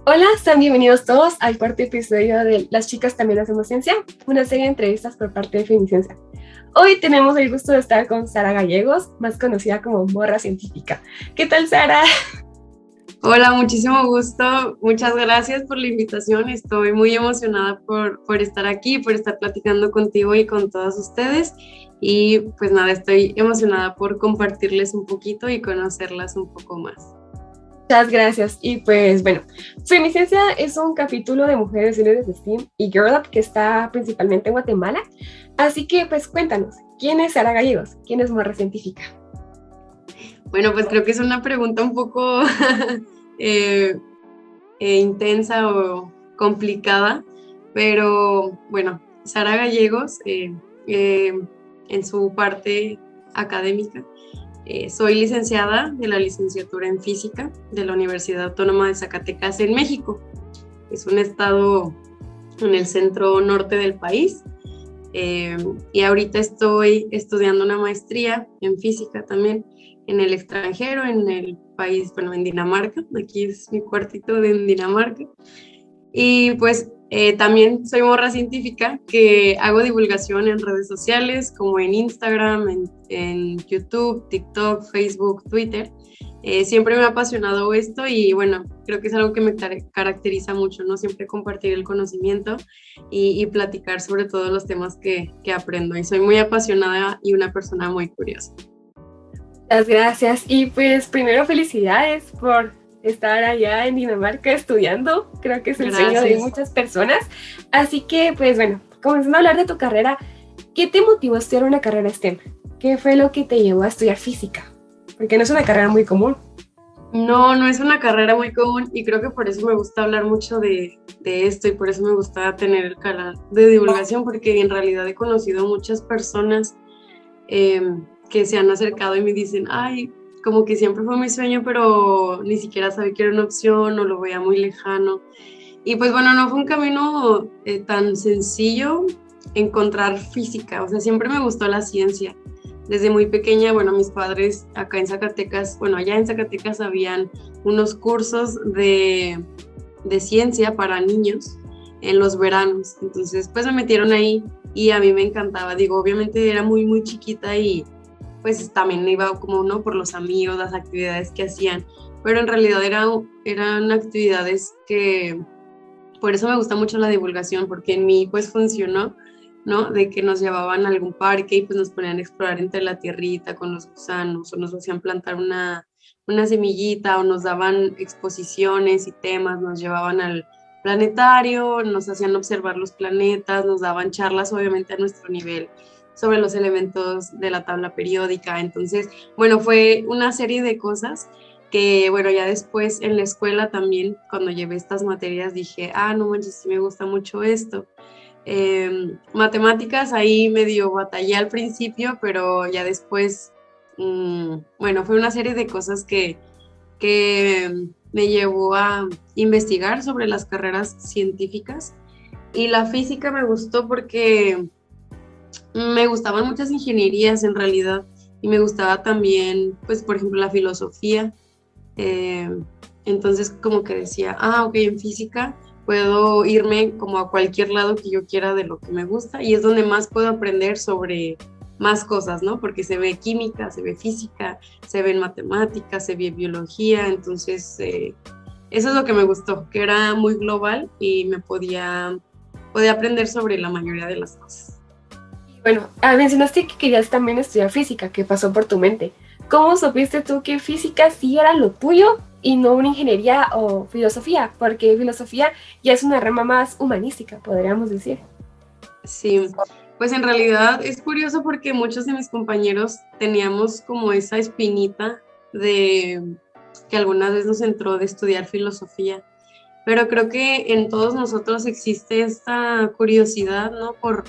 Hola, sean bienvenidos todos al cuarto episodio de Las chicas también hacemos ciencia, una serie de entrevistas por parte de Femiciencia. Hoy tenemos el gusto de estar con Sara Gallegos, más conocida como Morra Científica. ¿Qué tal, Sara? Hola, muchísimo gusto. Muchas gracias por la invitación. Estoy muy emocionada por estar aquí, por estar platicando contigo y con todos ustedes. Y pues nada, estoy emocionada por compartirles un poquito y conocerlas un poco más. Muchas gracias. Y pues bueno, Femiciencia es un capítulo de mujeres líderes de STEAM y Girl Up que está principalmente en Guatemala. Así que pues cuéntanos, ¿quién es Sara Gallegos? ¿Quién es Morra Científica? Bueno, pues creo que es una pregunta un poco intensa o complicada, pero bueno, Sara Gallegos, en su parte académica, soy licenciada de la licenciatura en física de la Universidad Autónoma de Zacatecas en México. Es un estado en el centro norte del país. Y ahorita estoy estudiando una maestría en física también en el extranjero, en el país, bueno, en Dinamarca. Aquí es mi cuartito en Dinamarca. Y pues también soy morra científica que hago divulgación en redes sociales como en Instagram, en YouTube, TikTok, Facebook, Twitter. Siempre me ha apasionado esto y bueno, creo que es algo que me caracteriza mucho, ¿no? Siempre compartir el conocimiento y platicar sobre todos los temas que aprendo. Y soy muy apasionada y una persona muy curiosa. Muchas gracias. Y pues primero felicidades por estar allá en Dinamarca estudiando. Creo que es el sueño de muchas personas. Así que pues bueno, comenzando a hablar de tu carrera, ¿qué te motivó a estudiar una carrera STEM? ¿Qué fue lo que te llevó a estudiar física? Porque no es una carrera muy común. No es una carrera muy común y creo que por eso me gusta hablar mucho de esto y por eso me gusta tener el canal de divulgación, porque en realidad he conocido muchas personas que se han acercado y me dicen, ay, como que siempre fue mi sueño, pero ni siquiera sabía que era una opción o lo veía muy lejano. Y pues bueno, no fue un camino tan sencillo encontrar física, o sea, siempre me gustó la ciencia. Desde muy pequeña, bueno, mis padres acá en Zacatecas, bueno, allá en Zacatecas habían unos cursos de ciencia para niños en los veranos. Entonces, pues me metieron ahí y a mí me encantaba. Digo, obviamente era muy chiquita y pues también iba como uno por los amigos, las actividades que hacían, pero en realidad eran actividades que, por eso me gusta mucho la divulgación, porque en mí pues funcionó, ¿no? De que nos llevaban a algún parque y pues nos ponían a explorar entre la tierrita con los gusanos o nos hacían plantar una semillita o nos daban exposiciones y temas, nos llevaban al planetario, nos hacían observar los planetas, nos daban charlas obviamente a nuestro nivel sobre los elementos de la tabla periódica. Entonces, bueno, fue una serie de cosas que, bueno, ya después en la escuela también, cuando llevé estas materias, dije, no manches, sí me gusta mucho esto. Matemáticas, ahí medio batallé al principio, pero ya después, bueno, fue una serie de cosas que me llevó a investigar sobre las carreras científicas. Y la física me gustó porque me gustaban muchas ingenierías en realidad y me gustaba también, pues, por ejemplo, la filosofía. Entonces como que decía, ok, en física puedo irme como a cualquier lado que yo quiera de lo que me gusta y es donde más puedo aprender sobre más cosas, ¿no? Porque se ve química, se ve física, se ve matemáticas, se ve biología, entonces eso es lo que me gustó, que era muy global y me podía aprender sobre la mayoría de las cosas. Bueno, mencionaste que querías también estudiar física, ¿qué pasó por tu mente? ¿Cómo supiste tú que física sí era lo tuyo y no una ingeniería o filosofía? Porque filosofía ya es una rama más humanística, podríamos decir. Sí, pues en realidad es curioso porque muchos de mis compañeros teníamos como esa espinita de que algunas veces nos entró de estudiar filosofía, pero creo que en todos nosotros existe esta curiosidad, ¿no? Por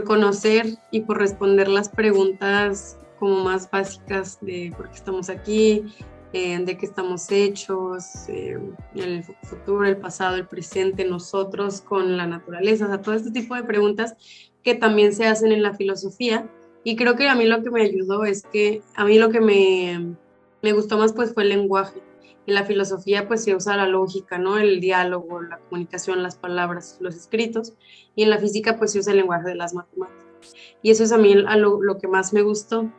conocer y por responder las preguntas como más básicas de por qué estamos aquí, de qué estamos hechos, el futuro, el pasado, el presente, nosotros con la naturaleza, o sea, todo este tipo de preguntas que también se hacen en la filosofía. Y creo que a mí lo que me ayudó es que a mí lo que me gustó más pues fue el lenguaje. En la filosofía pues se usa la lógica, ¿no? El diálogo, la comunicación, las palabras, los escritos. Y en la física pues se usa el lenguaje de las matemáticas. Y eso es a mí lo que más me gustó.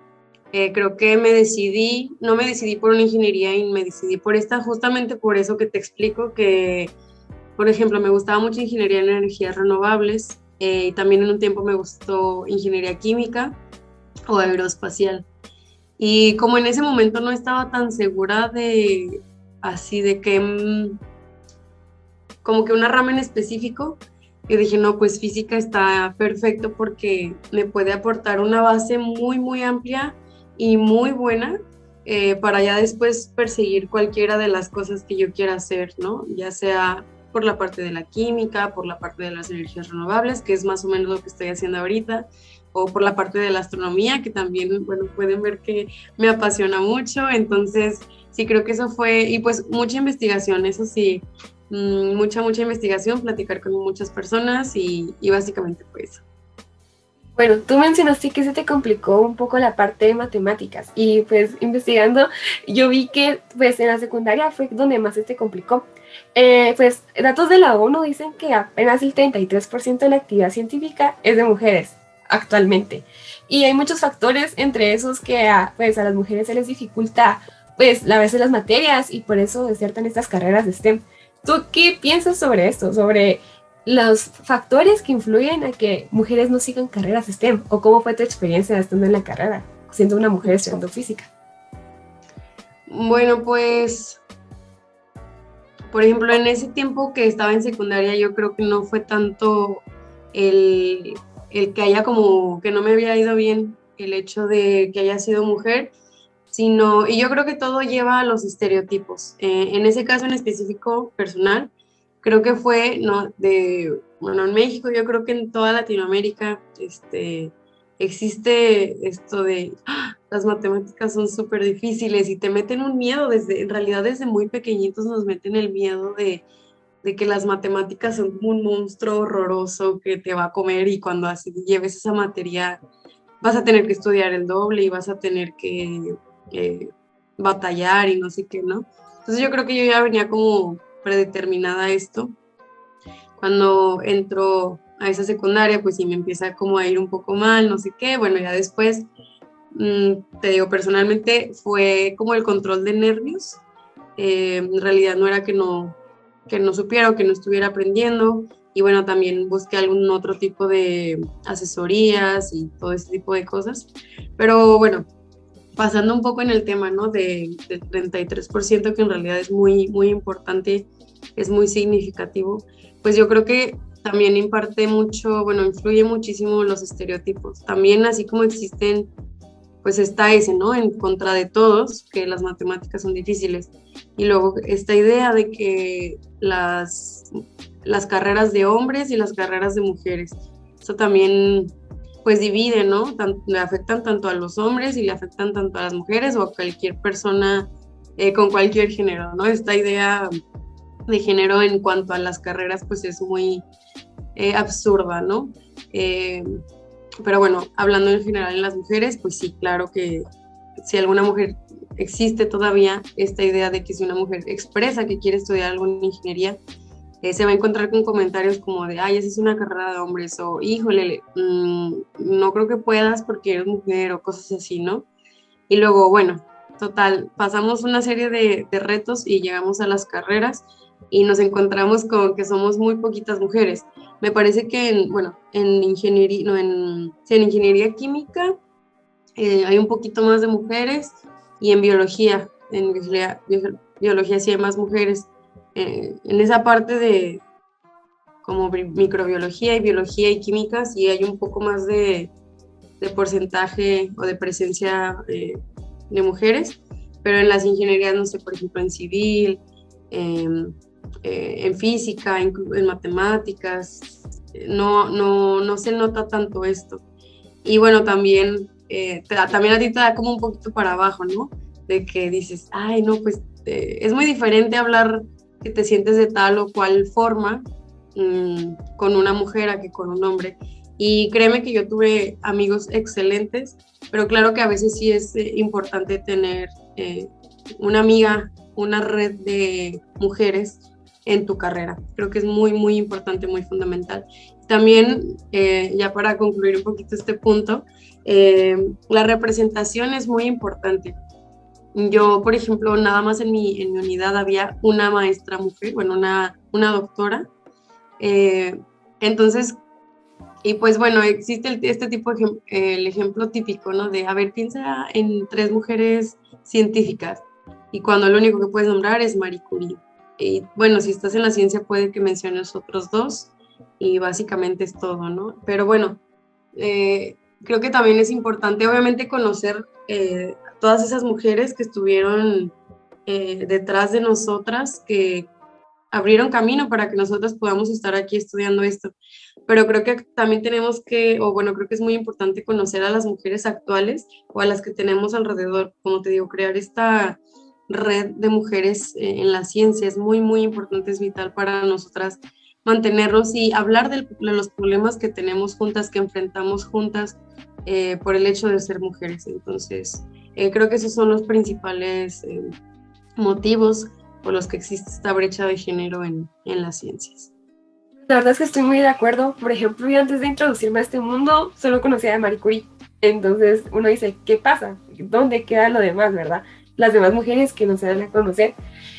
Creo que no me decidí por una ingeniería y me decidí por esta, justamente por eso que te explico, que, por ejemplo, me gustaba mucho ingeniería en energías renovables y también en un tiempo me gustó ingeniería química o aeroespacial. Y como en ese momento no estaba tan segura de, así, de que, como que una rama en específico, yo dije, no, pues física está perfecto porque me puede aportar una base muy, muy amplia y muy buena para ya después perseguir cualquiera de las cosas que yo quiera hacer, ¿no? Ya sea por la parte de la química, por la parte de las energías renovables, que es más o menos lo que estoy haciendo ahorita, o por la parte de la astronomía, que también, bueno, pueden ver que me apasiona mucho. Entonces, sí, creo que eso fue, y pues mucha investigación, eso sí, mucha investigación, platicar con muchas personas y básicamente fue eso. Bueno, tú mencionaste que se te complicó un poco la parte de matemáticas y pues investigando yo vi que pues en la secundaria fue donde más se te complicó. Pues datos de la ONU dicen que apenas el 33% de la actividad científica es de mujeres actualmente. Y hay muchos factores, entre esos que pues a las mujeres se les dificulta pues a veces las materias y por eso desertan estas carreras de STEM. ¿Tú qué piensas sobre esto? Sobre los factores que influyen a que mujeres no sigan carreras STEM, o cómo fue tu experiencia estando en la carrera, siendo una mujer estudiando física. Bueno, pues, por ejemplo, en ese tiempo que estaba en secundaria, yo creo que no fue tanto el que haya como que no me había ido bien el hecho de que haya sido mujer, sino, y yo creo que todo lleva a los estereotipos. En ese caso en específico personal, creo que fue, no, bueno, en México, yo creo que en toda Latinoamérica, existe esto de las matemáticas son súper difíciles y te meten un miedo en realidad desde muy pequeñitos nos meten el miedo de que las matemáticas son como un monstruo horroroso que te va a comer y cuando así lleves esa materia vas a tener que estudiar el doble y vas a tener que batallar y no sé qué, ¿no? Entonces yo creo que yo ya venía como predeterminada a esto. Cuando entro a esa secundaria, pues sí me empieza como a ir un poco mal, no sé qué, bueno, ya después, te digo, personalmente fue como el control de nervios, en realidad no era que no supiera o que no estuviera aprendiendo, y bueno, también busqué algún otro tipo de asesorías y todo ese tipo de cosas, pero bueno, pasando un poco en el tema, ¿no? Del 33%, que en realidad es muy, muy importante, es muy significativo, pues yo creo que también imparte mucho, bueno, influye muchísimo los estereotipos. También así como existen, pues está ese, ¿no? En contra de todos, que las matemáticas son difíciles. Y luego esta idea de que las carreras de hombres y las carreras de mujeres, eso también pues divide, ¿no? Le afectan tanto a los hombres y le afectan tanto a las mujeres o a cualquier persona con cualquier género, ¿no? Esta idea de género en cuanto a las carreras pues es muy absurda, ¿no? Pero bueno, hablando en general en las mujeres, pues sí, claro que si alguna mujer existe todavía esta idea de que si una mujer expresa que quiere estudiar alguna ingeniería, se va a encontrar con comentarios como de, ay, esa es una carrera de hombres, o híjole, no creo que puedas porque eres mujer, o cosas así, ¿no? Y luego, bueno, total, pasamos una serie de retos y llegamos a las carreras y nos encontramos con que somos muy poquitas mujeres. Me parece que, en ingeniería, no, sí, en ingeniería química hay un poquito más de mujeres y en biología sí hay más mujeres. En esa parte de como microbiología y biología y química sí hay un poco más de porcentaje o de presencia de mujeres, pero en las ingenierías, no sé, por ejemplo, en civil, en física, en matemáticas, no se nota tanto esto. Y bueno, también a ti te da como un poquito para abajo, ¿no? de que dices, ay, no, pues es muy diferente hablar que te sientes de tal o cual forma con una mujer a que con un hombre. Y créeme que yo tuve amigos excelentes, pero claro que a veces sí es importante tener una amiga, una red de mujeres en tu carrera. Creo que es muy, muy importante, muy fundamental. También, ya para concluir un poquito este punto, la representación es muy importante. Yo, por ejemplo, nada más en mi unidad había una maestra mujer, bueno, una doctora. Entonces, y pues bueno, existe este tipo de el ejemplo típico, ¿no? De, a ver, piensa en 3 mujeres científicas y cuando lo único que puedes nombrar es Marie Curie. Y bueno, si estás en la ciencia puede que menciones otros 2 y básicamente es todo, ¿no? Pero bueno, creo que también es importante obviamente conocer todas esas mujeres que estuvieron detrás de nosotras, que abrieron camino para que nosotros podamos estar aquí estudiando esto. Pero creo que también tenemos que, o bueno, creo que es muy importante conocer a las mujeres actuales o a las que tenemos alrededor. Como te digo, crear esta red de mujeres en la ciencia es muy, muy importante, es vital para nosotras mantenernos y hablar de los problemas que tenemos juntas, que enfrentamos juntas por el hecho de ser mujeres. Entonces, creo que esos son los principales motivos por los que existe esta brecha de género en las ciencias. La verdad es que estoy muy de acuerdo. Por ejemplo, yo antes de introducirme a este mundo solo conocía a Marie Curie. Entonces uno dice, ¿qué pasa? ¿Dónde queda lo demás, verdad? Las demás mujeres que no se dan a conocer.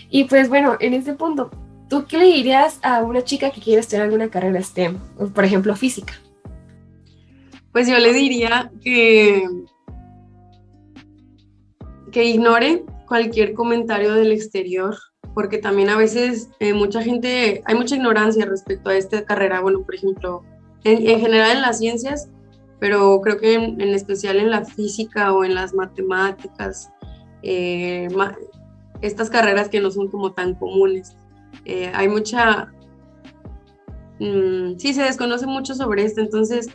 Y pues bueno, en este punto, ¿tú qué le dirías a una chica que quiere estudiar alguna carrera STEM? Por ejemplo, física. Pues yo le diría que ignore cualquier comentario del exterior, porque también a veces hay mucha ignorancia respecto a esta carrera. Bueno, por ejemplo, en general en las ciencias, pero creo que en especial en la física o en las matemáticas, estas carreras que no son como tan comunes. Hay mucha... sí, se desconoce mucho sobre esto, entonces...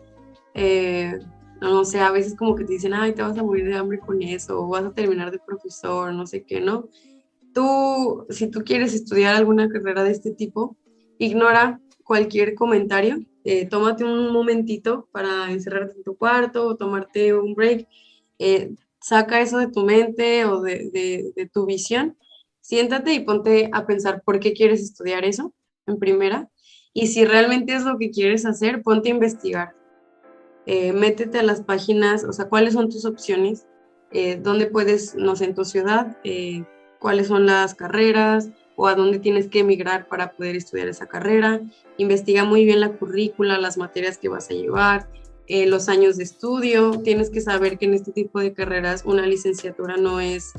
no sé, a veces como que te dicen, ay, te vas a morir de hambre con eso, o vas a terminar de profesor, no sé qué, ¿no? Tú, si tú quieres estudiar alguna carrera de este tipo, ignora cualquier comentario, tómate un momentito para encerrarte en tu cuarto o tomarte un break, saca eso de tu mente o de tu visión, siéntate y ponte a pensar por qué quieres estudiar eso, en primera, y si realmente es lo que quieres hacer, ponte a investigar. Métete a las páginas, o sea, cuáles son tus opciones, dónde puedes, no sé, en tu ciudad, cuáles son las carreras o a dónde tienes que emigrar para poder estudiar esa carrera. Investiga muy bien la currícula, las materias que vas a llevar, los años de estudio. Tienes que saber que en este tipo de carreras una licenciatura no es,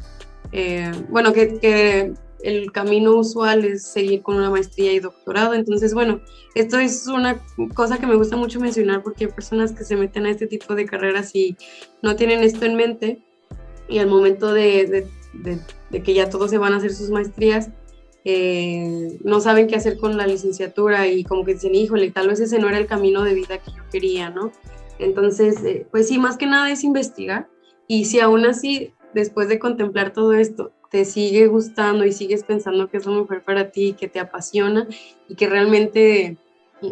bueno, que el camino usual es seguir con una maestría y doctorado. Entonces, bueno, esto es una cosa que me gusta mucho mencionar porque hay personas que se meten a este tipo de carreras y no tienen esto en mente y al momento de que ya todos se van a hacer sus maestrías, no saben qué hacer con la licenciatura y como que dicen, híjole, tal vez ese no era el camino de vida que yo quería, ¿no? Entonces, pues sí, más que nada es investigar y si aún así, después de contemplar todo esto, te sigue gustando y sigues pensando que es lo mejor para ti, que te apasiona y que realmente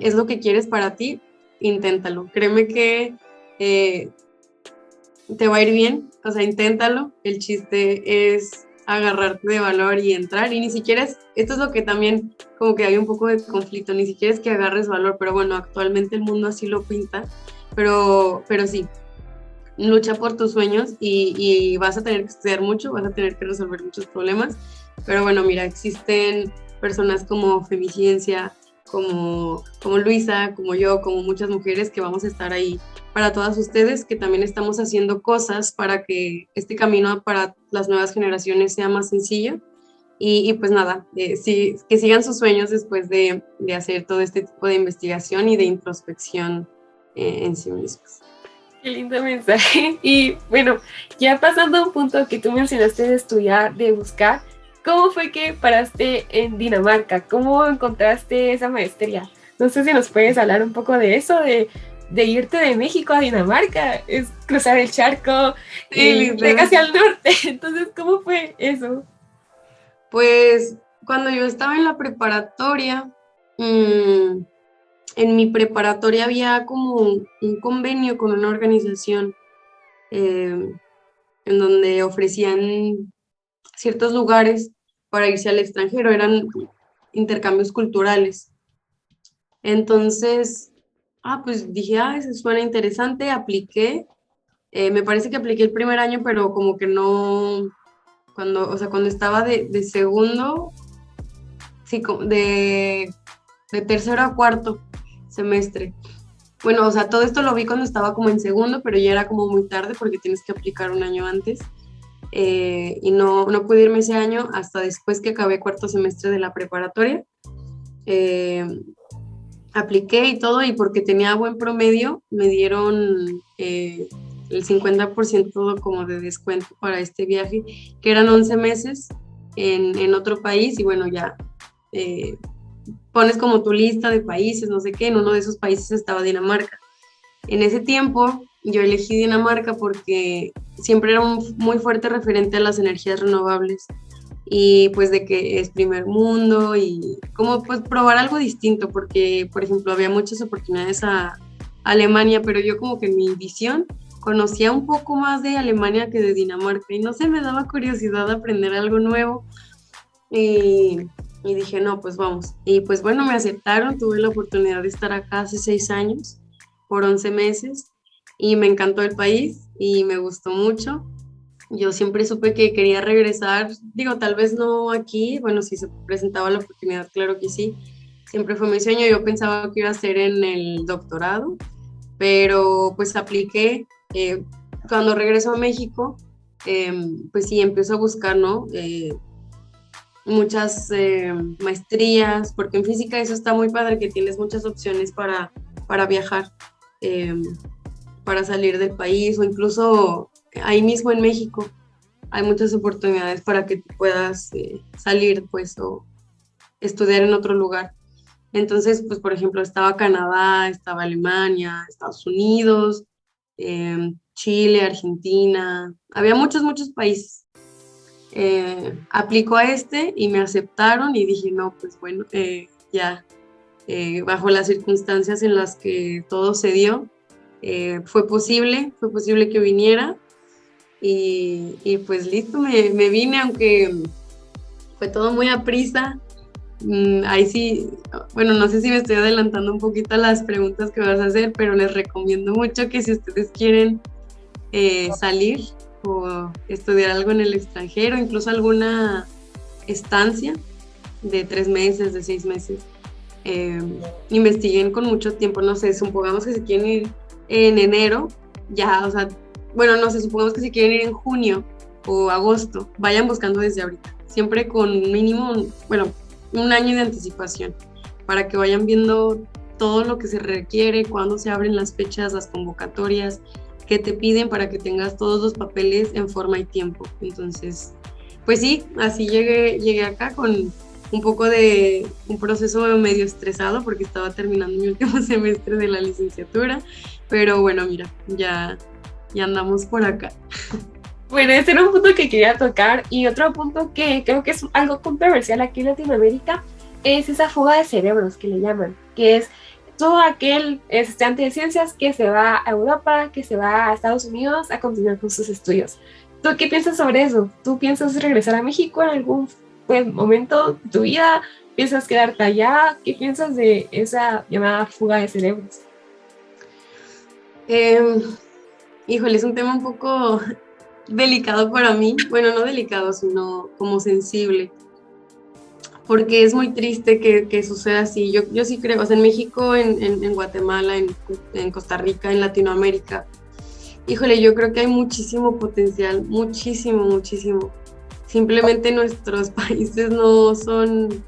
es lo que quieres para ti, inténtalo. Créeme que te va a ir bien, o sea, inténtalo. El chiste es agarrarte de valor y entrar y ni siquiera esto es lo que también como que hay un poco de conflicto, ni siquiera es que agarres valor, pero bueno, actualmente el mundo así lo pinta, pero sí. Lucha por tus sueños y vas a tener que estudiar mucho, vas a tener que resolver muchos problemas, pero bueno, mira, existen personas como Femiciencia, como Luisa, como yo, como muchas mujeres que vamos a estar ahí para todas ustedes, que también estamos haciendo cosas para que este camino para las nuevas generaciones sea más sencillo y pues nada, sí, que sigan sus sueños después de hacer todo este tipo de investigación y de introspección en sí mismos. Qué lindo mensaje. Y bueno, ya pasando a un punto que tú mencionaste de estudiar, de buscar, ¿cómo fue que paraste en Dinamarca? ¿Cómo encontraste esa maestría? No sé si nos puedes hablar un poco de eso, de de irte de México a Dinamarca, es cruzar el charco y Sí, casi al norte. Entonces, ¿cómo fue eso? pues cuando yo estaba en la preparatoria, en mi preparatoria había como un convenio con una organización eh, en donde ofrecían ciertos lugares para irse al extranjero, eran intercambios culturales. Entonces, pues dije, eso suena interesante, apliqué. Me parece que apliqué el primer año, pero como que no, cuando estaba de segundo, sí, de tercero a cuarto semestre. Bueno, o sea, todo esto lo vi cuando estaba como en segundo, pero ya era como muy tarde porque tienes que aplicar un año antes. Y no pude irme ese año hasta después que acabé cuarto semestre de la preparatoria. Eh, Apliqué y todo, y porque tenía buen promedio, me dieron el 50% como de descuento para este viaje, que eran 11 meses en otro país, y bueno, ya pones como tu lista de países, no sé qué, en uno de esos países estaba Dinamarca. En ese tiempo yo elegí Dinamarca porque siempre era un muy fuerte referente a las energías renovables y pues de que es primer mundo y como pues probar algo distinto porque, por ejemplo, había muchas oportunidades a Alemania, pero yo como que en mi visión conocía un poco más de Alemania que de Dinamarca y no sé, me daba curiosidad aprender algo nuevo y, y dije, no, pues vamos. Y pues bueno, me aceptaron, tuve la oportunidad de estar acá hace 6 años por 11 meses y me encantó el país y me gustó mucho. Yo siempre supe que quería regresar, digo, tal vez no aquí, bueno, si se presentaba la oportunidad, claro que sí, siempre fue mi sueño, yo pensaba que iba a ser en el doctorado, pero pues apliqué, cuando regreso a México, pues sí, empiezo a buscar, ¿no? Muchas maestrías, porque en física eso está muy padre, que tienes muchas opciones para viajar, eh, para salir del país o incluso ahí mismo en México hay muchas oportunidades para que puedas salir pues o estudiar en otro lugar. Entonces, pues por ejemplo, estaba Canadá, estaba Alemania, Estados Unidos, Chile, Argentina, había muchos países. Aplicó a este y me aceptaron y dije, no, pues bueno, ya bajo las circunstancias en las que todo se dio, fue posible que viniera y pues listo, me vine, aunque fue todo muy a prisa. Ahí sí, bueno, no sé si me estoy adelantando un poquito a las preguntas que vas a hacer, pero les recomiendo mucho que si ustedes quieren salir o estudiar algo en el extranjero, incluso alguna estancia de 3 meses, de 6 meses, investiguen con mucho tiempo, no sé, supongamos que se quieren ir en enero, ya, o sea, bueno, no sé, supongamos que se quieren ir en junio o agosto, vayan buscando desde ahorita, siempre con mínimo, bueno, un año de anticipación, para que vayan viendo todo lo que se requiere, cuándo se abren las fechas, las convocatorias, qué te piden para que tengas todos los papeles en forma y tiempo. Entonces, pues sí, así llegué acá con un poco de un proceso medio estresado porque estaba terminando mi último semestre de la licenciatura, pero bueno, mira, ya andamos por acá. Bueno, ese era un punto que quería tocar y otro punto que creo que es algo controversial aquí en Latinoamérica es esa fuga de cerebros que le llaman, que es todo aquel estudiante de ciencias que se va a Europa, que se va a Estados Unidos a continuar con sus estudios. ¿Tú qué piensas sobre eso? ¿Tú piensas regresar a México en algún momento de tu vida? ¿Piensas quedarte allá? ¿Qué piensas de esa llamada fuga de cerebros? Híjole, es un tema un poco delicado para mí, bueno, no delicado, sino como sensible, porque es muy triste que suceda así. Yo sí creo, o sea, en México, en Guatemala, en Costa Rica, en Latinoamérica, híjole, yo creo que hay muchísimo potencial, muchísimo. Simplemente nuestros países no son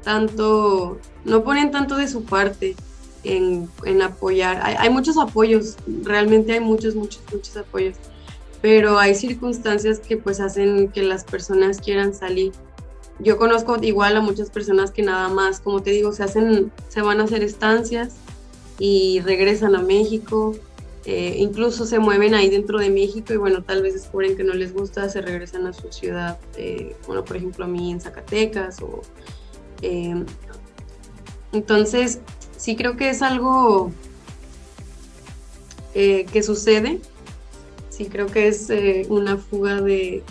tanto, no ponen tanto de su parte en apoyar. Hay muchos apoyos, realmente hay muchos apoyos, pero hay circunstancias que pues hacen que las personas quieran salir. Yo conozco igual a muchas personas que nada más, como te digo, se van a hacer estancias y regresan a México, incluso se mueven ahí dentro de México y bueno, tal vez descubren que no les gusta, se regresan a su ciudad, bueno, por ejemplo a mí en Zacatecas entonces sí creo que es algo que sucede, sí creo que es una fuga de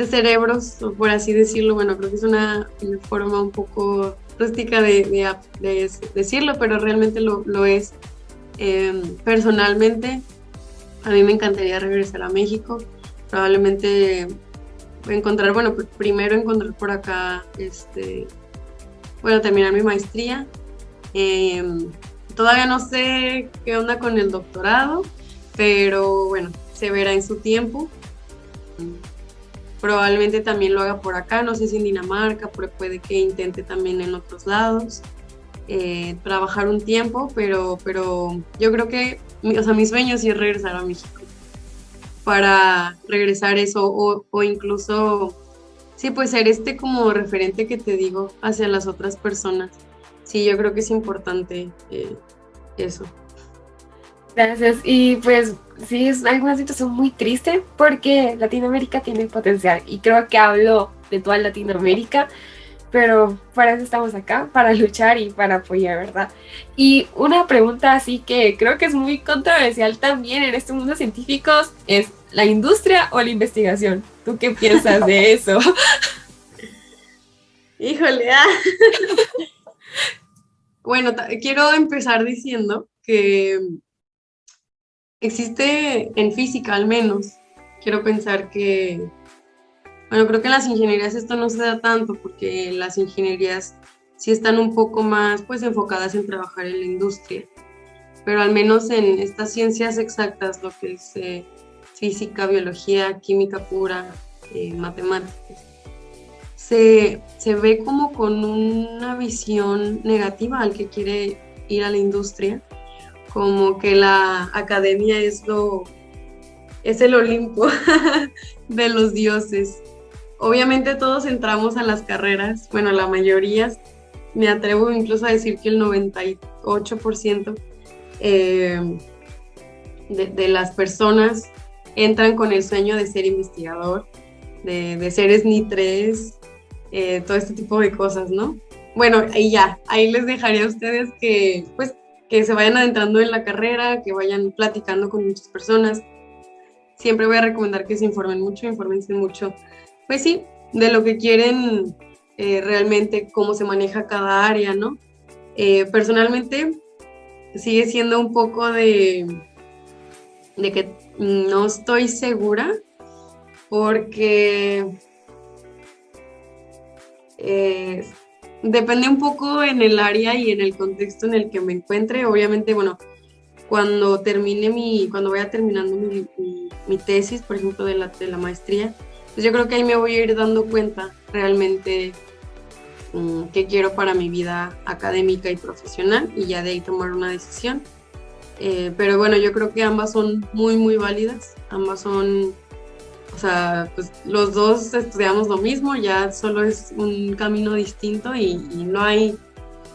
cerebros, por así decirlo. Bueno, creo que es una forma un poco rústica de decirlo, pero realmente lo es. Personalmente, a mí me encantaría regresar a México, probablemente encontrar, bueno, primero encontrar por acá, bueno, terminar mi maestría. Todavía no sé qué onda con el doctorado, pero bueno, se verá en su tiempo. Probablemente también lo haga por acá, no sé si en Dinamarca, pero puede que intente también en otros lados, trabajar un tiempo, pero yo creo que, o sea, mi sueño sí es regresar a México, para regresar eso, o incluso, sí, pues ser como referente que te digo hacia las otras personas. Sí, yo creo que es importante eso. Gracias. Y pues sí, es una situación muy triste porque Latinoamérica tiene potencial y creo que hablo de toda Latinoamérica, pero para eso estamos acá, para luchar y para apoyar, ¿verdad? Y una pregunta así que creo que es muy controversial también en este mundo científico es ¿la industria o la investigación? ¿Tú qué piensas de eso? Híjole, Bueno, quiero empezar diciendo que existe en física al menos, quiero pensar que, bueno, creo que en las ingenierías esto no se da tanto porque las ingenierías sí están un poco más pues enfocadas en trabajar en la industria, pero al menos en estas ciencias exactas, lo que es física, biología, química pura, matemáticas, se ve como con una visión negativa al que quiere ir a la industria, como que la academia es el Olimpo de los dioses. Obviamente todos entramos a las carreras, bueno, la mayoría, me atrevo incluso a decir que el 98% de las personas entran con el sueño de ser investigador, de ser SNI 3, todo este tipo de cosas, ¿no? Bueno, y ya, ahí les dejaría a ustedes que, pues, que se vayan adentrando en la carrera, que vayan platicando con muchas personas. Siempre voy a recomendar que se infórmense mucho, pues sí, de lo que quieren realmente, cómo se maneja cada área, ¿no? Personalmente, sigue siendo un poco de que no estoy segura, porque depende un poco en el área y en el contexto en el que me encuentre. Obviamente, bueno, cuando vaya terminando mi tesis, por ejemplo, de la maestría, pues yo creo que ahí me voy a ir dando cuenta realmente qué quiero para mi vida académica y profesional, y ya de ahí tomar una decisión. Pero bueno, yo creo que ambas son muy, muy válidas, ambas son, o sea, pues los dos estudiamos lo mismo, ya solo es un camino distinto y no hay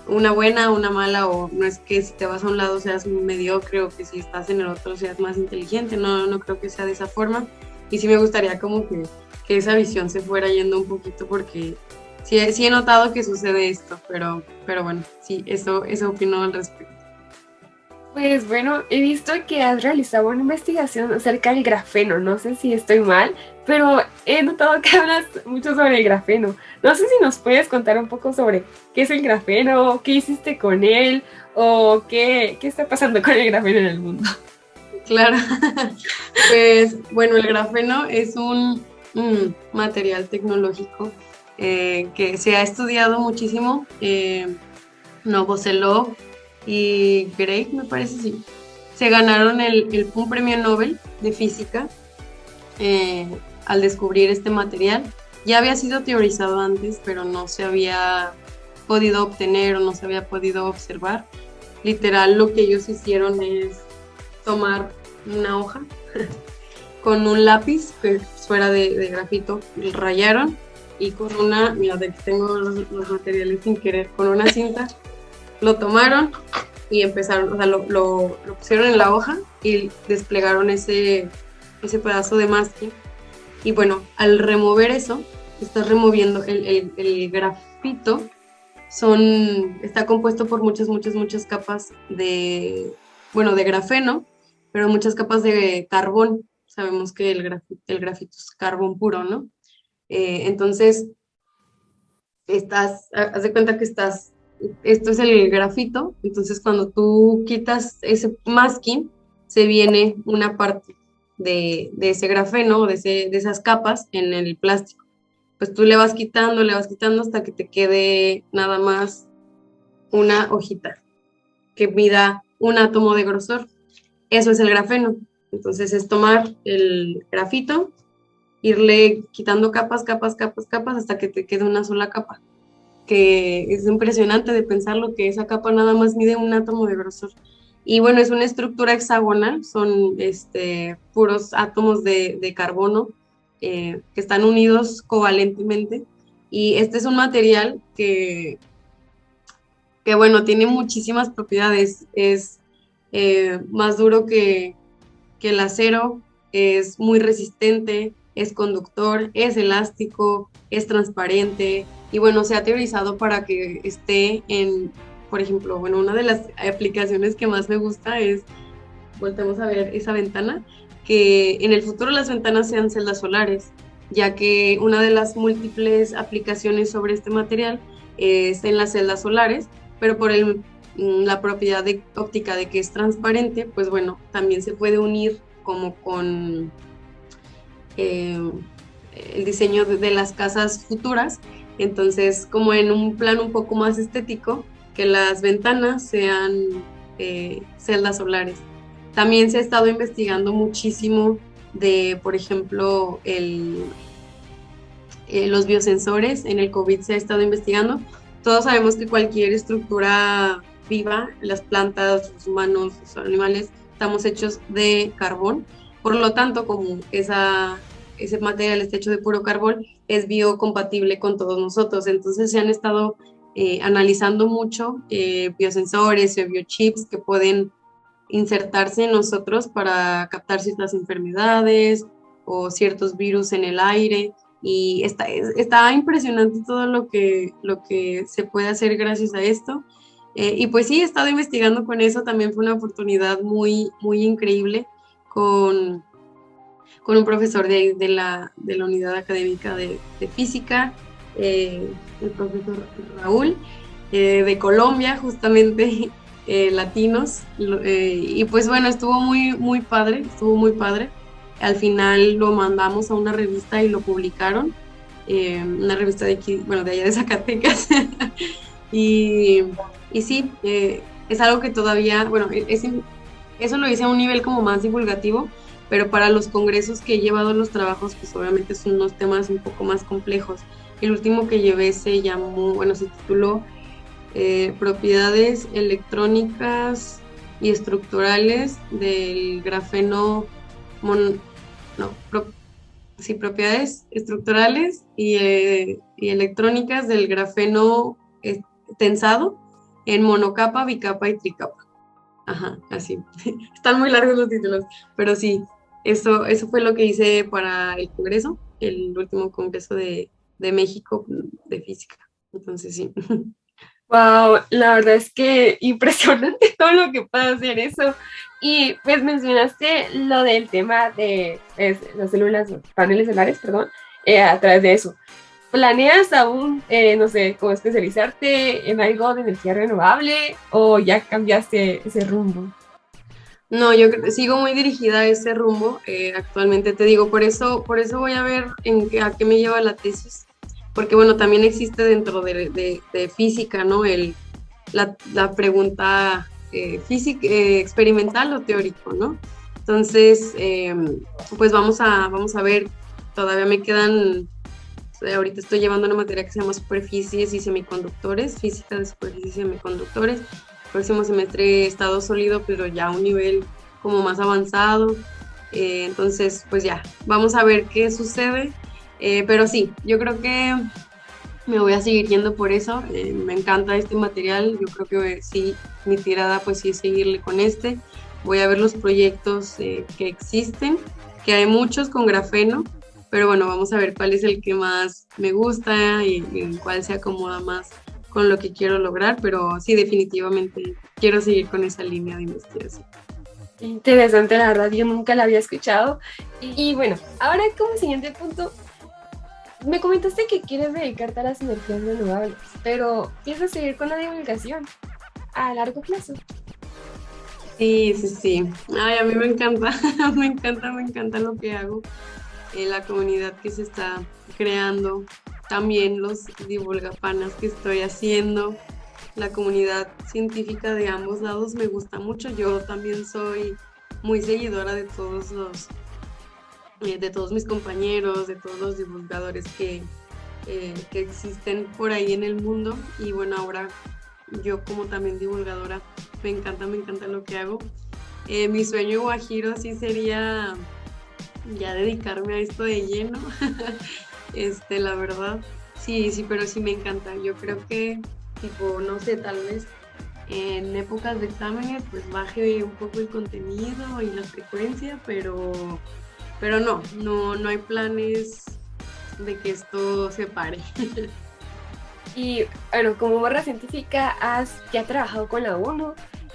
una buena, una mala, o no es que si te vas a un lado seas mediocre o que si estás en el otro seas más inteligente, no creo que sea de esa forma. Y sí me gustaría como que esa visión se fuera yendo un poquito, porque sí he notado que sucede esto, pero bueno, sí, eso opino al respecto. Pues bueno, he visto que has realizado una investigación acerca del grafeno, no sé si estoy mal, pero he notado que hablas mucho sobre el grafeno. No sé si nos puedes contar un poco sobre qué es el grafeno, qué hiciste con él o qué está pasando con el grafeno en el mundo. Claro, pues bueno, el grafeno es un material tecnológico que se ha estudiado muchísimo. Novoselov y Gray, me parece, sí, se ganaron un premio Nobel de física al descubrir este material. Ya había sido teorizado antes, pero no se había podido obtener o no se había podido observar. Literal, lo que ellos hicieron es tomar una hoja con un lápiz que fuera de grafito, rayaron, y con una, mira, de que tengo los materiales sin querer, con una cinta lo tomaron, y empezaron, o sea, lo pusieron en la hoja y desplegaron ese pedazo de masking. Y bueno, al remover eso, estás removiendo el grafito. Está compuesto por muchas capas de grafeno, pero muchas capas de carbón. Sabemos que el grafito es carbón puro, ¿no? Entonces, haz de cuenta que esto es el grafito, entonces cuando tú quitas ese masking, se viene una parte de ese grafeno, de esas capas en el plástico. Pues tú le vas quitando hasta que te quede nada más una hojita que mida un átomo de grosor. Eso es el grafeno. Entonces es tomar el grafito, irle quitando capas hasta que te quede una sola capa, que es impresionante de pensarlo, que esa capa nada más mide un átomo de grosor. Y bueno, es una estructura hexagonal, son puros átomos de carbono que están unidos covalentemente, y este es un material que bueno, tiene muchísimas propiedades. Es más duro que el acero, es muy resistente, es conductor, es elástico, es transparente, y bueno, se ha teorizado para que esté por ejemplo, bueno, una de las aplicaciones que más me gusta es, voltemos a ver esa ventana, que en el futuro las ventanas sean celdas solares, ya que una de las múltiples aplicaciones sobre este material es en las celdas solares, pero por la propiedad óptica de que es transparente, pues bueno, también se puede unir como con el diseño de las casas futuras. Entonces, como en un plan un poco más estético, que las ventanas sean celdas solares. También se ha estado investigando muchísimo de, por ejemplo, los biosensores. En el COVID se ha estado investigando. Todos sabemos que cualquier estructura viva, las plantas, los humanos, los animales, estamos hechos de carbón. Por lo tanto, como ese material está hecho de puro carbón, es biocompatible con todos nosotros. Entonces se han estado analizando mucho biosensores o biochips que pueden insertarse en nosotros para captar ciertas enfermedades o ciertos virus en el aire. Y está impresionante todo lo que se puede hacer gracias a esto. Y pues sí, he estado investigando con eso. También fue una oportunidad muy, muy increíble con un profesor de la unidad académica de física, el profesor Raúl, de Colombia, justamente, latinos. Y pues bueno, estuvo muy padre. Al final lo mandamos a una revista y lo publicaron, una revista de aquí, bueno, de allá de Zacatecas. y sí, es algo que todavía, bueno, eso lo hice a un nivel como más divulgativo, pero para los congresos que he llevado los trabajos, pues obviamente son unos temas un poco más complejos. El último que llevé se tituló Propiedades electrónicas y estructurales del grafeno propiedades estructurales y electrónicas del grafeno tensado en monocapa, bicapa y tricapa. Ajá, así. Están muy largos los títulos, pero sí, eso fue lo que hice para el congreso, el último congreso de México de física. Entonces sí. Wow, la verdad es que impresionante todo lo que puede hacer eso. Y pues mencionaste lo del tema de las células, paneles solares, perdón, a través de eso. ¿Planeas aún, no sé, como especializarte en algo de energía renovable o ya cambiaste ese rumbo? No, yo sigo muy dirigida a ese rumbo. Actualmente te digo, por eso voy a ver a qué me lleva la tesis. Porque bueno, también existe dentro de física, ¿no? La pregunta física, experimental o teórico, ¿no? Entonces, pues vamos a ver, todavía me quedan, ahorita estoy llevando una materia que se llama superficies y semiconductores, física de superficies y semiconductores. El próximo semestre estado sólido, pero ya a un nivel como más avanzado. Entonces, pues ya, vamos a ver qué sucede. Pero sí, yo creo que me voy a seguir yendo por eso. Me encanta este material. Yo creo que sí, mi tirada pues sí es seguirle con este. Voy a ver los proyectos que existen, que hay muchos con grafeno, pero bueno, vamos a ver cuál es el que más me gusta y cuál se acomoda más con lo que quiero lograr, pero sí, definitivamente quiero seguir con esa línea de investigación. Interesante, la verdad, yo nunca la había escuchado. Y bueno, ahora como siguiente punto, me comentaste que quieres dedicarte a las energías renovables, pero ¿piensas seguir con la divulgación a largo plazo? Sí, sí, sí. Ay, a mí me encanta, me encanta lo que hago, la comunidad que se está creando, también los divulgapanas que estoy haciendo, la comunidad científica de ambos lados me gusta mucho. Yo también soy muy seguidora de todos mis compañeros, de todos los divulgadores que existen por ahí en el mundo. Y bueno, ahora yo como también divulgadora, me encanta lo que hago. Mi sueño guajiro sí sería ya dedicarme a esto de lleno, la verdad. Sí, sí, pero sí me encanta. Yo creo que, tipo, no sé, tal vez en épocas de exámenes, pues baje un poco el contenido y la frecuencia, pero no hay planes de que esto se pare. Y bueno, como morra científica, ya trabajado con la ONU,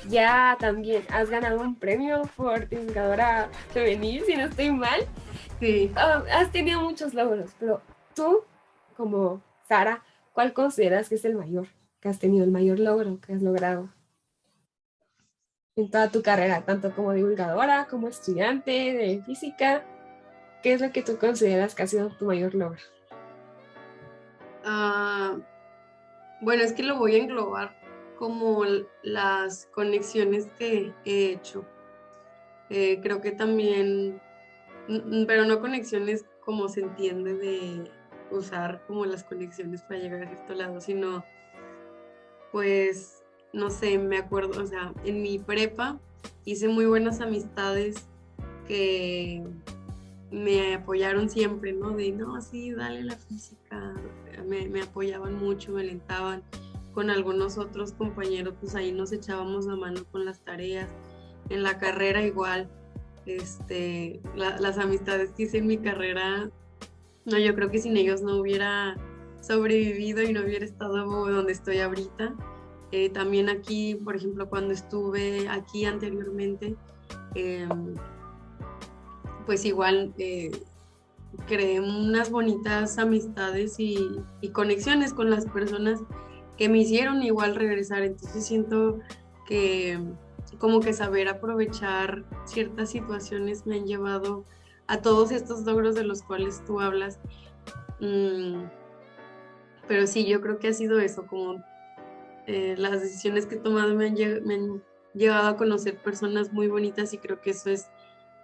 ya también has ganado un premio por divulgadora femenil, si no estoy mal. Sí. Has tenido muchos logros, pero tú, como Sara, ¿cuál consideras que es el mayor que has tenido, el mayor logro que has logrado en toda tu carrera, tanto como divulgadora, como estudiante de física? ¿Qué es lo que tú consideras que ha sido tu mayor logro? Bueno, es que lo voy a englobar como las conexiones que he hecho. Creo que también, pero no conexiones como se entiende de usar como las conexiones para llegar a cierto lado, sino pues, no sé, me acuerdo, o sea, en mi prepa hice muy buenas amistades que me apoyaron siempre, ¿no? De, no, sí, dale la física, me apoyaban mucho, me alentaban. Con algunos otros compañeros, pues ahí nos echábamos la mano con las tareas. En la carrera igual, las amistades que hice en mi carrera, no, yo creo que sin ellos no hubiera sobrevivido y no hubiera estado donde estoy ahorita. También aquí, por ejemplo, cuando estuve aquí anteriormente, pues igual creé unas bonitas amistades y conexiones con las personas que me hicieron igual regresar. Entonces siento que como que saber aprovechar ciertas situaciones me han llevado a todos estos logros de los cuales tú hablas. Pero sí, yo creo que ha sido eso, como las decisiones que he tomado me han llevado a conocer personas muy bonitas y creo que eso es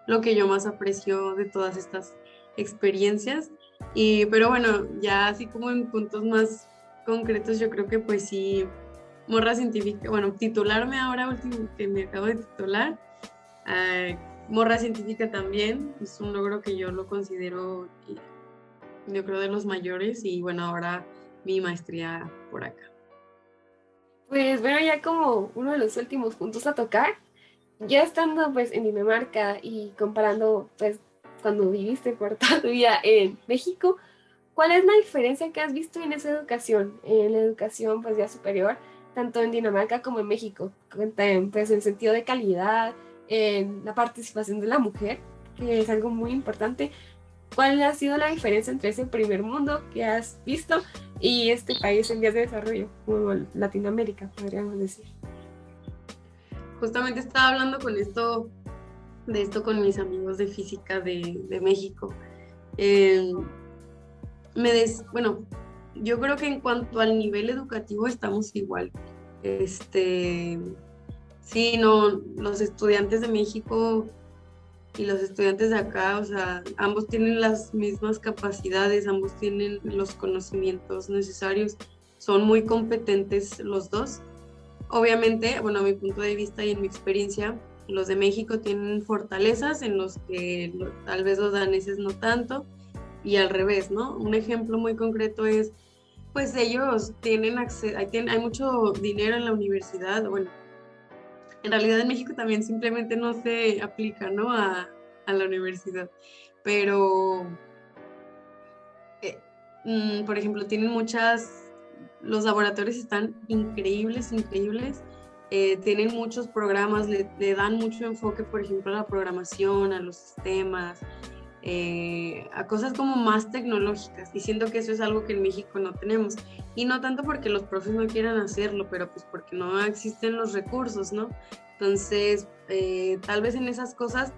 lo que yo más aprecio de todas estas experiencias. Pero bueno, ya así como en puntos más concretos, yo creo que pues sí, morra científica, bueno, titularme ahora último que me acabo de titular, morra científica también, es un logro que yo lo considero, yo creo, de los mayores y bueno, ahora mi maestría por acá. Pues bueno, ya como uno de los últimos puntos a tocar, ya estando pues en Dinamarca y comparando pues cuando viviste por toda tu vida en México, ¿cuál es la diferencia que has visto en esa educación, en la educación pues ya superior, tanto en Dinamarca como en México? Pues en sentido de calidad, en la participación de la mujer, que es algo muy importante. ¿Cuál ha sido la diferencia entre ese primer mundo que has visto y este país en vías de desarrollo, como Latinoamérica, podríamos decir? Justamente estaba hablando de esto con mis amigos de física de México. Bueno, yo creo que en cuanto al nivel educativo estamos igual. Sí, no, los estudiantes de México y los estudiantes de acá, o sea, ambos tienen las mismas capacidades, ambos tienen los conocimientos necesarios, son muy competentes los dos. Obviamente, bueno, a mi punto de vista y en mi experiencia, los de México tienen fortalezas en los que tal vez los daneses no tanto, y al revés, ¿no? Un ejemplo muy concreto es pues ellos tienen acceso, hay mucho dinero en la universidad, bueno, en realidad en México también simplemente no se aplica, ¿no? A la universidad, pero, eh, por ejemplo, tienen los laboratorios están increíbles, increíbles, tienen muchos programas, le dan mucho enfoque, por ejemplo, a la programación, a los sistemas, a cosas como más tecnológicas, y siento que eso es algo que en México no tenemos, y no tanto porque los profes no quieran hacerlo, pero pues porque no existen los recursos, ¿no? Entonces, tal vez en esas cosas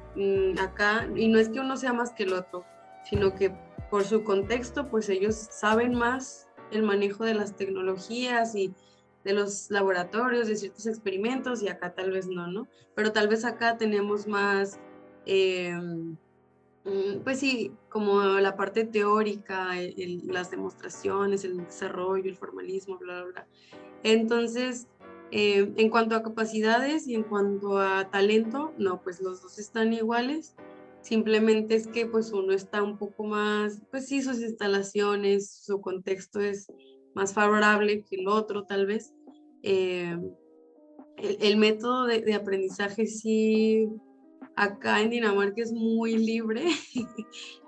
acá, y no es que uno sea más que el otro, sino que por su contexto, pues ellos saben más el manejo de las tecnologías y de los laboratorios, de ciertos experimentos, y acá tal vez no, ¿no? Pero tal vez acá tenemos más... pues sí, como la parte teórica, las demostraciones, el desarrollo, el formalismo, bla, bla, bla. Entonces, en cuanto a capacidades y en cuanto a talento, no, pues los dos están iguales. Simplemente es que pues uno está un poco más, pues sí, sus instalaciones, su contexto es más favorable que el otro, tal vez. Eh, el método de aprendizaje sí acá en Dinamarca es muy libre,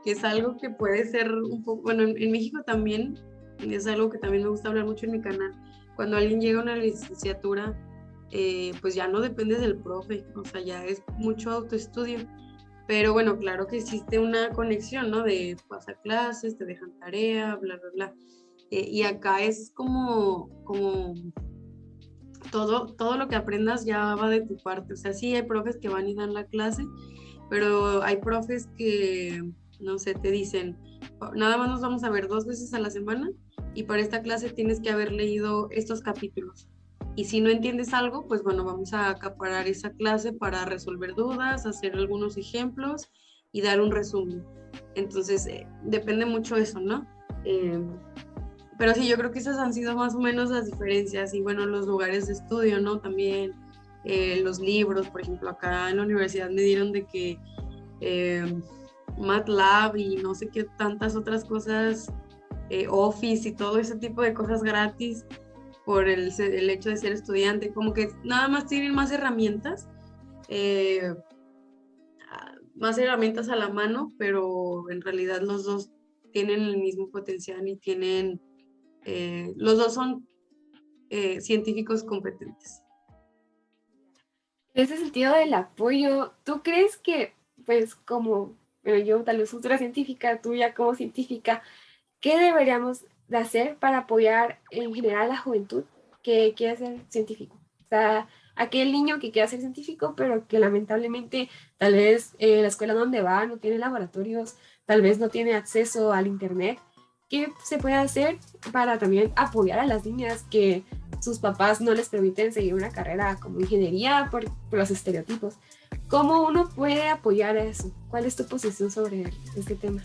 que es algo que puede ser un poco, bueno, en México también, es algo que también me gusta hablar mucho en mi canal. Cuando alguien llega a una licenciatura, pues ya no depende del profe, o sea, ya es mucho autoestudio. Pero bueno, claro que existe una conexión, ¿no? De pasar clases, te dejan tarea, bla, bla, bla. Y acá es como todo lo que aprendas ya va de tu parte. O sea, sí hay profes que van y dan la clase, pero hay profes que, no sé, te dicen, nada más nos vamos a ver 2 veces a la semana y para esta clase tienes que haber leído estos capítulos. Y si no entiendes algo, pues bueno, vamos a acaparar esa clase para resolver dudas, hacer algunos ejemplos y dar un resumen. Entonces, depende mucho eso, ¿no? Eh, pero sí, yo creo que esas han sido más o menos las diferencias y bueno, los lugares de estudio, ¿no? También los libros, por ejemplo, acá en la universidad me dieron de que eh, MATLAB y no sé qué tantas otras cosas, Office y todo ese tipo de cosas gratis por el hecho de ser estudiante, como que nada más tienen eh, más herramientas a la mano, pero en realidad los dos tienen el mismo potencial y tienen, los dos son científicos competentes. En ese sentido del apoyo, ¿tú crees que, pues como bueno, yo tal vez futura científica, tú ya como científica, qué deberíamos de hacer para apoyar en general a la juventud que quiere ser científico? O sea, aquel niño que quiere ser científico, pero que lamentablemente tal vez la escuela donde va no tiene laboratorios, tal vez no tiene acceso al internet. ¿Qué se puede hacer para también apoyar a las niñas que sus papás no les permiten seguir una carrera como ingeniería por los estereotipos? ¿Cómo uno puede apoyar a eso? ¿Cuál es tu posición sobre este tema?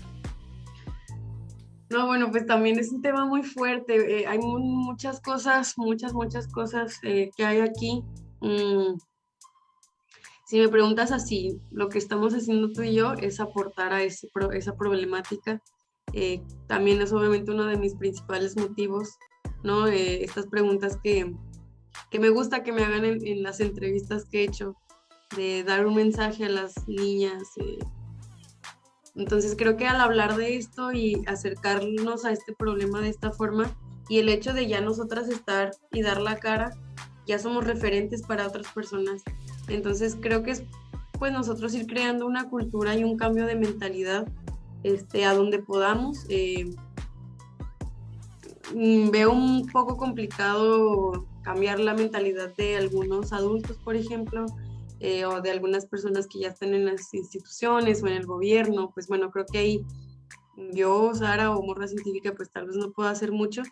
No, bueno, pues también es un tema muy fuerte. Hay muchas cosas, muchas cosas que hay aquí. Mm, si me preguntas así, lo que estamos haciendo tú y yo es aportar a esa problemática. También es obviamente uno de mis principales motivos, ¿no? Estas preguntas que me gusta que me hagan en las entrevistas que he hecho, de dar un mensaje a las niñas. Entonces creo que al hablar de esto y acercarnos a este problema de esta forma y el hecho de ya nosotras estar y dar la cara, ya somos referentes para otras personas. Entonces creo que es pues nosotros ir creando una cultura y un cambio de mentalidad a donde podamos. Veo un poco complicado cambiar la mentalidad de algunos adultos, por ejemplo, o de algunas personas que ya están en las instituciones o en el gobierno. Pues bueno, creo que ahí yo, Sara o Morra Científica, pues tal vez no puedo hacer mucho,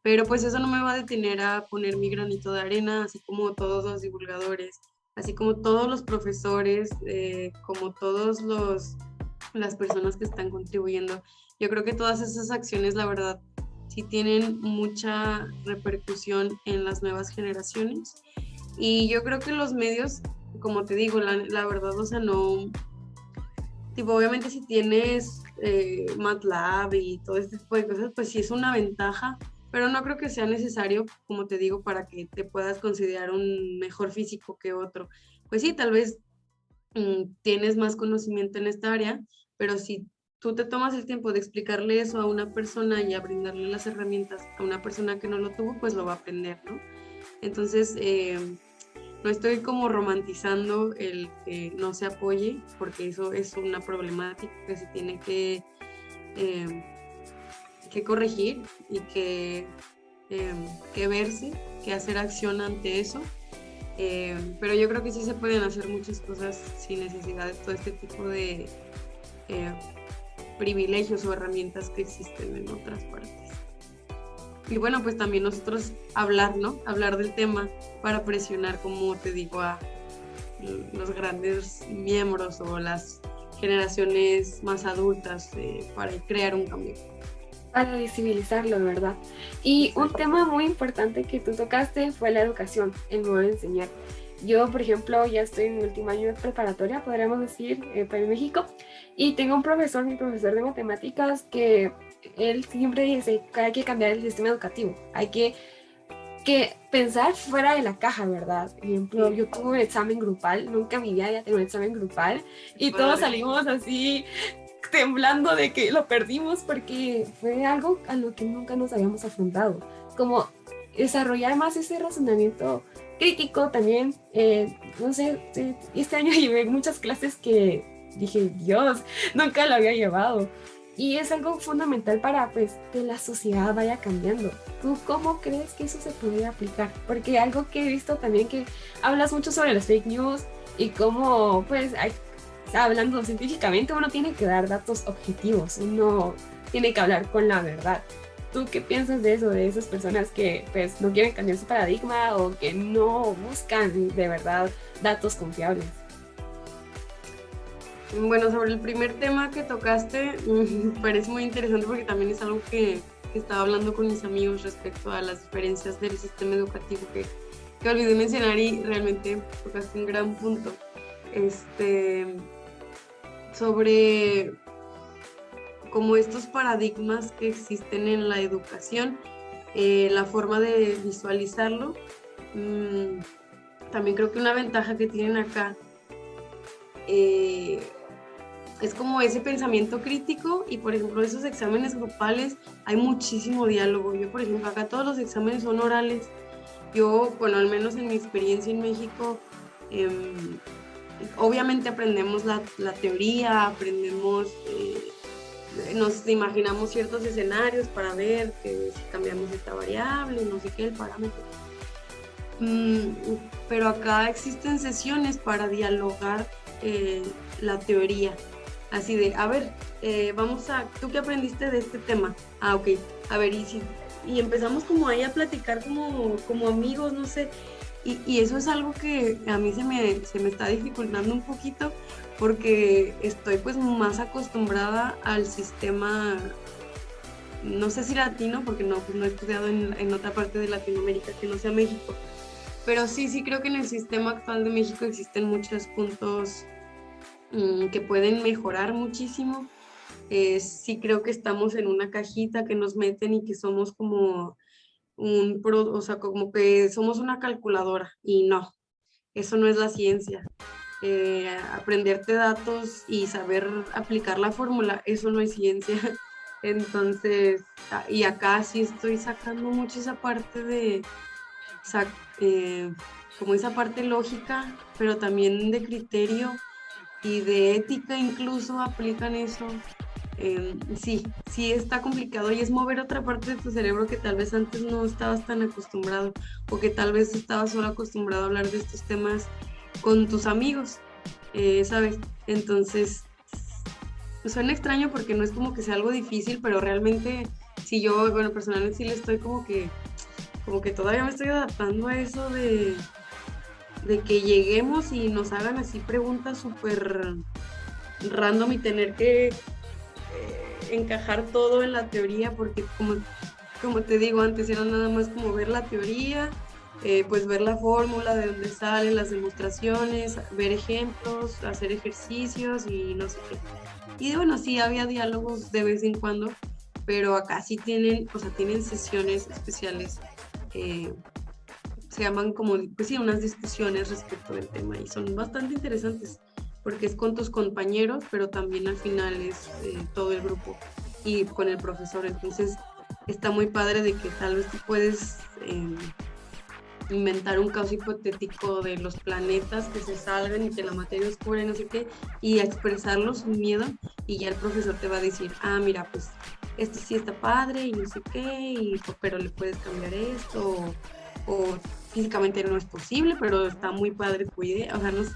pero pues eso no me va a detener a poner mi granito de arena, así como todos los divulgadores, así como todos los profesores, como todos las personas que están contribuyendo. Yo creo que todas esas acciones, la verdad, sí tienen mucha repercusión en las nuevas generaciones. Y yo creo que los medios, como te digo, la verdad, o sea, no, tipo, obviamente si tienes MATLAB y todo este tipo de cosas, pues sí es una ventaja, pero no creo que sea necesario, como te digo, para que te puedas considerar un mejor físico que otro. Pues sí, tal vez tienes más conocimiento en esta área, pero si tú te tomas el tiempo de explicarle eso a una persona y a brindarle las herramientas a una persona que no lo tuvo, pues lo va a aprender, ¿no? Entonces, no estoy como romantizando el que no se apoye, porque eso es una problemática que se tiene que corregir y que verse, que hacer acción ante eso. Pero yo creo que sí se pueden hacer muchas cosas sin necesidad de todo este tipo de privilegios o herramientas que existen en otras partes. Y bueno, pues también nosotros hablar, ¿no? Hablar del tema para presionar, como te digo, a los grandes miembros o las generaciones más adultas para crear un cambio. Para visibilizarlo, ¿verdad? Y Exacto. un tema muy importante que tú tocaste fue la educación, el modo de enseñar. Yo, por ejemplo, ya estoy en mi último año de preparatoria, podríamos decir, para México, y tengo un profesor, mi profesor de matemáticas, que él siempre dice que hay que cambiar el sistema educativo, hay que pensar fuera de la caja, ¿verdad? Por ejemplo, yo tuve un examen grupal, nunca en mi vida había tenido un examen grupal, y todos salimos así temblando de que lo perdimos porque fue algo a lo que nunca nos habíamos afrontado. Como desarrollar más ese razonamiento crítico también. No sé, este año llevé muchas clases que dije, Dios, nunca lo había llevado. Y es algo fundamental para pues, que la sociedad vaya cambiando. ¿Tú cómo crees que eso se podría aplicar? Porque algo que he visto también que hablas mucho sobre las fake news y cómo pues hay hablando científicamente, uno tiene que dar datos objetivos, uno tiene que hablar con la verdad. ¿Tú qué piensas de eso, de esas personas que pues no quieren cambiar su paradigma o que no buscan de verdad datos confiables? Bueno, sobre el primer tema que tocaste, me parece muy interesante porque también es algo que estaba hablando con mis amigos respecto a las diferencias del sistema educativo que olvidé mencionar y realmente tocaste un gran punto. Sobre como estos paradigmas que existen en la educación, la forma de visualizarlo. También creo que una ventaja que tienen acá es como ese pensamiento crítico y, por ejemplo, esos exámenes grupales, hay muchísimo diálogo. Yo, por ejemplo, acá todos los exámenes son orales. Yo, bueno, al menos en mi experiencia en México, obviamente aprendemos la teoría, aprendemos, nos imaginamos ciertos escenarios para ver que si cambiamos esta variable, no sé qué, el parámetro. Pero acá existen sesiones para dialogar la teoría. Así de, a ver, ¿tú qué aprendiste de este tema? Ah, ok, a ver, y empezamos como ahí a platicar como amigos, no sé. Y eso es algo que a mí se me está dificultando un poquito porque estoy pues más acostumbrada al sistema, no sé si latino, porque no he estudiado en otra parte de Latinoamérica que no sea México, pero sí creo que en el sistema actual de México existen muchos puntos que pueden mejorar muchísimo. Sí creo que estamos en una cajita que nos meten y que somos como o sea, como que somos una calculadora y no, eso no es la ciencia. Aprenderte datos y saber aplicar la fórmula, eso no es ciencia. Entonces, y acá sí estoy sacando mucho esa parte como esa parte lógica, pero también de criterio y de ética incluso aplican eso. Sí está complicado y es mover otra parte de tu cerebro que tal vez antes no estabas tan acostumbrado o que tal vez estabas solo acostumbrado a hablar de estos temas con tus amigos, ¿sabes? Entonces, suena extraño porque no es como que sea algo difícil, pero realmente si yo, bueno, personalmente sí le estoy como que todavía me estoy adaptando a eso de que lleguemos y nos hagan así preguntas súper random y tener que encajar todo en la teoría, porque como te digo antes, era nada más como ver la teoría, pues ver la fórmula, de dónde salen las demostraciones, ver ejemplos, hacer ejercicios y no sé qué. Y bueno, sí había diálogos de vez en cuando, pero acá sí tienen, o sea, tienen sesiones especiales, se llaman como, pues sí, unas discusiones respecto del tema y son bastante interesantes porque es con tus compañeros, pero también al final es todo el grupo y con el profesor. Entonces está muy padre de que tal vez tú puedes inventar un caso hipotético de los planetas que se salgan y que la materia oscura y no sé qué, y expresarlo sin miedo, y ya el profesor te va a decir, ah, mira, pues esto sí está padre y no sé qué, pero le puedes cambiar esto, o físicamente no es posible, pero está muy padre tu idea, o sea, no sé,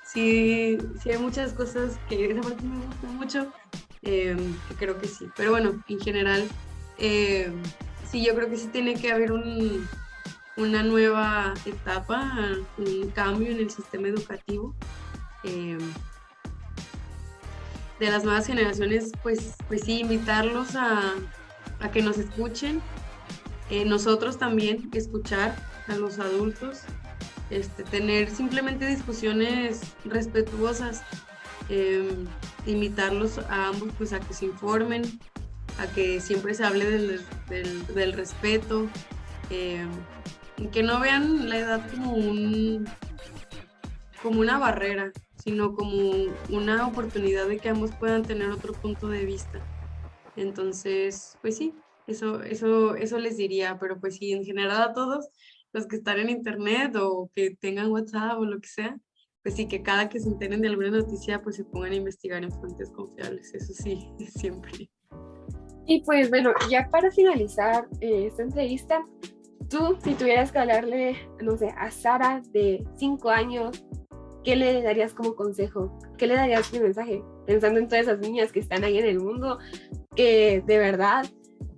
sí, sí hay muchas cosas que esa parte me gusta mucho, que creo que sí, pero bueno, en general, eh, sí, yo creo que sí tiene que haber una nueva etapa, un cambio en el sistema educativo. eh, de las nuevas generaciones, pues sí, invitarlos a que nos escuchen, nosotros también escuchar a los adultos, tener simplemente discusiones respetuosas, eh, invitarlos a ambos pues a que se informen, a que siempre se hable del respeto, eh, y que no vean la edad como una barrera, sino como una oportunidad de que ambos puedan tener otro punto de vista. Entonces, pues sí, eso les diría, pero pues sí, en general a todos los que están en internet o que tengan WhatsApp o lo que sea, pues sí, que cada que se enteren de alguna noticia, pues se pongan a investigar en fuentes confiables, eso sí, siempre. Y pues bueno, ya para finalizar esta entrevista, tú, si tuvieras que hablarle, no sé, a Sara de 5 años, ¿qué le darías como consejo? ¿Qué le darías de mensaje? Pensando en todas esas niñas que están ahí en el mundo, que de verdad,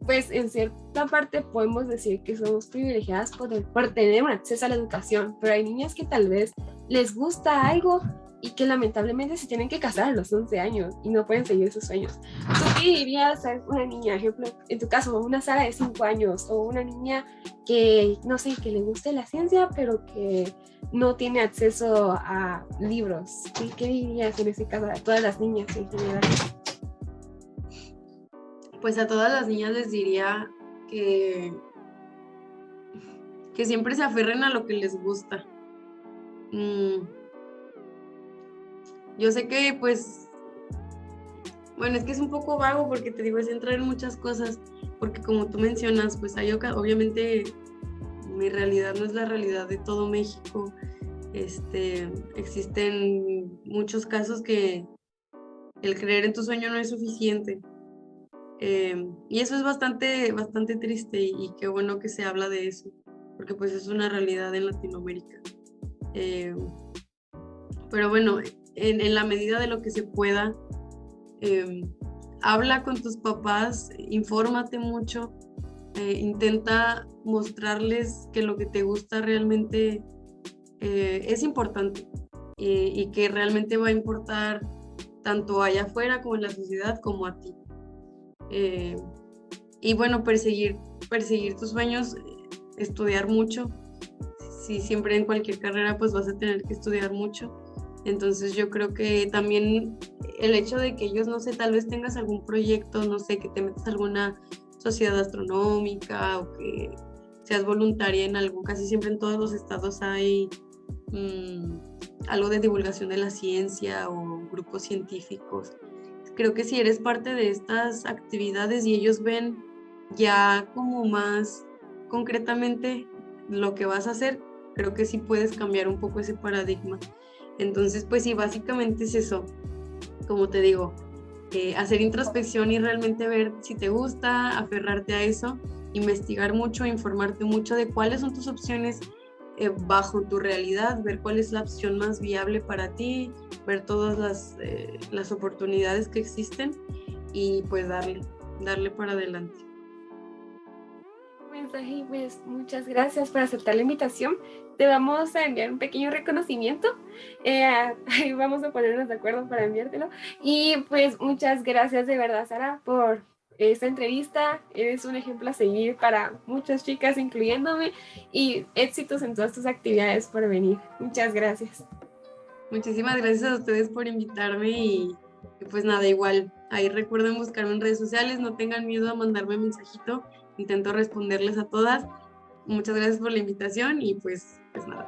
pues en cierta parte podemos decir que somos privilegiadas por tener un acceso a la educación, pero hay niñas que tal vez les gusta algo y que lamentablemente se tienen que casar a los 11 años y no pueden seguir sus sueños. ¿Tú qué dirías a una niña, ejemplo, en tu caso, una Sara de 5 años o una niña que, no sé, que le guste la ciencia, pero que no tiene acceso a libros? ¿Qué dirías en ese caso a todas las niñas en general? Pues a todas las niñas les diría que, que siempre se aferren a lo que les gusta. Mm, yo sé que pues, bueno, es que es un poco vago porque te digo, es entrar en muchas cosas, porque como tú mencionas, pues hay obviamente mi realidad no es la realidad de todo México. Existen muchos casos que el creer en tu sueño no es suficiente. Y eso es bastante, bastante triste y qué bueno que se habla de eso, porque pues es una realidad en Latinoamérica. Eh, pero bueno, en la medida de lo que se pueda, eh, habla con tus papás, infórmate mucho, intenta mostrarles que lo que te gusta realmente es importante y que realmente va a importar tanto allá afuera como en la sociedad como a ti. Eh, y bueno, perseguir tus sueños, estudiar mucho. Si siempre en cualquier carrera pues vas a tener que estudiar mucho. Entonces yo creo que también el hecho de que ellos, no sé, tal vez tengas algún proyecto, no sé, que te metas a alguna sociedad astronómica o que seas voluntaria en algo, casi siempre en todos los estados hay algo de divulgación de la ciencia o grupos científicos. Creo que si eres parte de estas actividades y ellos ven ya como más concretamente lo que vas a hacer, creo que sí puedes cambiar un poco ese paradigma. Entonces, pues sí, básicamente es eso, como te digo, hacer introspección y realmente ver si te gusta, aferrarte a eso, investigar mucho, informarte mucho de cuáles son tus opciones bajo tu realidad, ver cuál es la opción más viable para ti, ver todas las oportunidades que existen y pues darle para adelante. Mensaje, pues muchas gracias por aceptar la invitación. Te vamos a enviar un pequeño reconocimiento. Ahí vamos a ponernos de acuerdo para enviártelo. Y pues muchas gracias de verdad, Sara, por esta entrevista. Eres un ejemplo a seguir para muchas chicas, incluyéndome, y éxitos en todas tus actividades por venir. Muchas gracias. Muchísimas gracias a ustedes por invitarme y pues nada, igual Ahí recuerden buscarme en redes sociales, no tengan miedo a mandarme mensajito, intento responderles a todas. Muchas gracias por la invitación y pues nada.